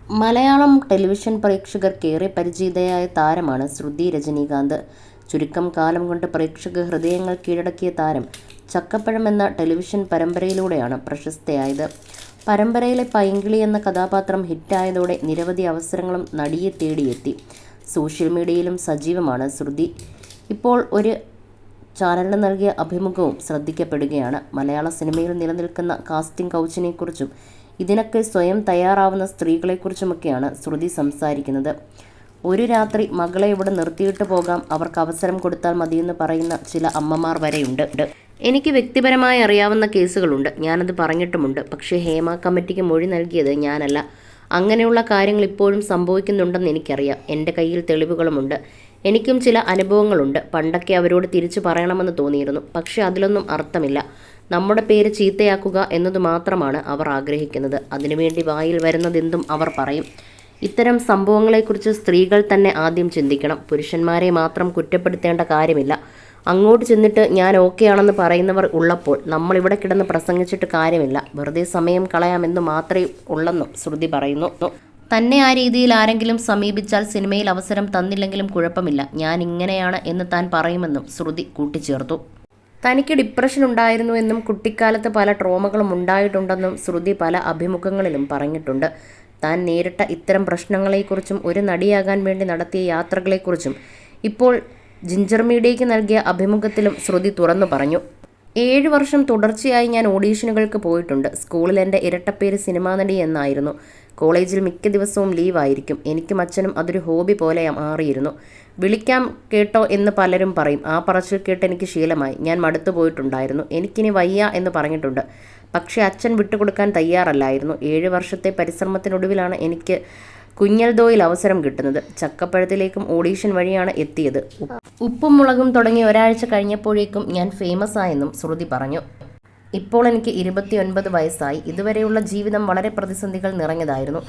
Malayalam television പ്രേക്ഷകർക്കേറെ പരിചിതയായ താരമാണ് ശ്രുതി രജനീകാന്ത്. ചുരുക്കം കാലം കൊണ്ട് പ്രേക്ഷക ഹൃദയങ്ങൾ കീഴടക്കിയ താരം ചക്കപ്പഴം എന്ന ടെലിവിഷൻ പരമ്പരയിലൂടെയാണ് പ്രശസ്തയായത്. പരമ്പരയിലെ പൈങ്കിളി എന്ന കഥാപാത്രം ഹിറ്റായതോടെ നിരവധി അവസരങ്ങളും നടിയെ തേടിയെത്തി. സോഷ്യൽ മീഡിയയിലും സജീവമാണ് ശ്രുതി. ഇപ്പോൾ ഒരു ചാനലിന് നൽകിയ അഭിമുഖവും ശ്രദ്ധിക്കപ്പെടുകയാണ്. മലയാള സിനിമയിൽ നിലനിൽക്കുന്ന കാസ്റ്റിംഗ് കൗച്ചിനെക്കുറിച്ചും ഇതിനൊക്കെ സ്വയം തയ്യാറാവുന്ന സ്ത്രീകളെക്കുറിച്ചുമൊക്കെയാണ് ശ്രുതി സംസാരിക്കുന്നത്. ഒരു രാത്രി മകളെ ഇവിടെ നിർത്തിയിട്ട് പോകാം, അവർക്ക് അവസരം കൊടുത്താൽ മതിയെന്ന് പറയുന്ന ചില അമ്മമാർ വരെയുണ്ട്. എനിക്ക് വ്യക്തിപരമായി അറിയാവുന്ന കേസുകളുണ്ട്, ഞാനത് പറഞ്ഞിട്ടുമുണ്ട്. പക്ഷേ ഹേമ കമ്മിറ്റിക്ക് മൊഴി നൽകിയത് ഞാനല്ല. അങ്ങനെയുള്ള കാര്യങ്ങൾ ഇപ്പോഴും സംഭവിക്കുന്നുണ്ടെന്ന് എനിക്കറിയാം. എൻ്റെ കയ്യിൽ തെളിവുകളുമുണ്ട്. എനിക്കും ചില അനുഭവങ്ങളുണ്ട്. പണ്ടൊക്കെ അവരോട് തിരിച്ചു പറയണമെന്ന് തോന്നിയിരുന്നു. പക്ഷേ അതിലൊന്നും അർത്ഥമില്ല. നമ്മുടെ പേര് ചീത്തയാക്കുക എന്നത് മാത്രമാണ് അവർ ആഗ്രഹിക്കുന്നത്. അതിനുവേണ്ടി വായിൽ വരുന്നതെന്തും അവർ പറയും. ഇത്തരം സംഭവങ്ങളെക്കുറിച്ച് സ്ത്രീകൾ തന്നെ ആദ്യം ചിന്തിക്കണം. പുരുഷന്മാരെ മാത്രം കുറ്റപ്പെടുത്തേണ്ട കാര്യമില്ല. അങ്ങോട്ട് ചെന്നിട്ട് ഞാൻ ഓക്കെ ആണെന്ന് പറയുന്നവർ ഉള്ളപ്പോൾ നമ്മളിവിടെ കിടന്ന് പ്രസംഗിച്ചിട്ട് കാര്യമില്ല. വെറുതെ സമയം കളയാമെന്ന് മാത്രമേ ഉള്ളെന്നും ശ്രുതി പറയുന്നു. തന്നെ ആ രീതിയിൽ ആരെങ്കിലും സമീപിച്ചാൽ സിനിമയിൽ അവസരം തന്നില്ലെങ്കിലും കുഴപ്പമില്ല, ഞാൻ ഇങ്ങനെയാണ് എന്ന് താൻ പറയുമെന്നും ശ്രുതി കൂട്ടിച്ചേർത്തു. തനിക്ക് ഡിപ്രഷൻ ഉണ്ടായിരുന്നു എന്നും കുട്ടിക്കാലത്ത് പല ട്രോമകളും ഉണ്ടായിട്ടുണ്ടെന്നും ശ്രുതി പല അഭിമുഖങ്ങളിലും പറഞ്ഞിട്ടുണ്ട്. താൻ നേരിട്ട ഇത്തരം പ്രശ്നങ്ങളെക്കുറിച്ചും ഒരു നടിയാകാൻ വേണ്ടി നടത്തിയ യാത്രകളെക്കുറിച്ചും ഇപ്പോൾ ജിഞ്ചർ മീഡിയയ്ക്ക് നൽകിയ അഭിമുഖത്തിലും ശ്രുതി തുറന്നു പറഞ്ഞു. 7 വർഷം തുടർച്ചയായി ഞാൻ ഓഡീഷനുകൾക്ക് പോയിട്ടുണ്ട്. സ്കൂളിൽ എൻ്റെ ഇരട്ടപ്പേര് സിനിമാ നടി എന്നായിരുന്നു. കോളേജിൽ മിക്ക ദിവസവും ലീവായിരിക്കും. എനിക്കും അച്ഛനും അതൊരു ഹോബി പോലെ മാറിയിരുന്നു. വിളിക്കാം കേട്ടോ എന്ന് പലരും പറയും. ആ പറച്ചിൽ കേട്ട് എനിക്ക് ശീലമായി. ഞാൻ മടുത്തു പോയിട്ടുണ്ടായിരുന്നു. എനിക്കിനി വയ്യ എന്ന് പറഞ്ഞിട്ടുണ്ട്. പക്ഷേ അച്ഛൻ വിട്ടുകൊടുക്കാൻ തയ്യാറല്ലായിരുന്നു. 7 വർഷത്തെ പരിശ്രമത്തിനൊടുവിലാണ് എനിക്ക് കുഞ്ഞൽദോയിൽ അവസരം കിട്ടുന്നത്. ചക്കപ്പഴത്തിലേക്കും ഓഡീഷൻ വഴിയാണ് എത്തിയത്. ഉപ്പും മുളകും തുടങ്ങി ഒരാഴ്ച കഴിഞ്ഞപ്പോഴേക്കും ഞാൻ ഫേമസ് ആയെന്നും ശ്രുതി പറഞ്ഞു. ഇപ്പോൾ എനിക്ക് 29 വയസ്സായി. ഇതുവരെയുള്ള ജീവിതം വളരെ പ്രതിസന്ധികൾ നിറഞ്ഞതായിരുന്നു.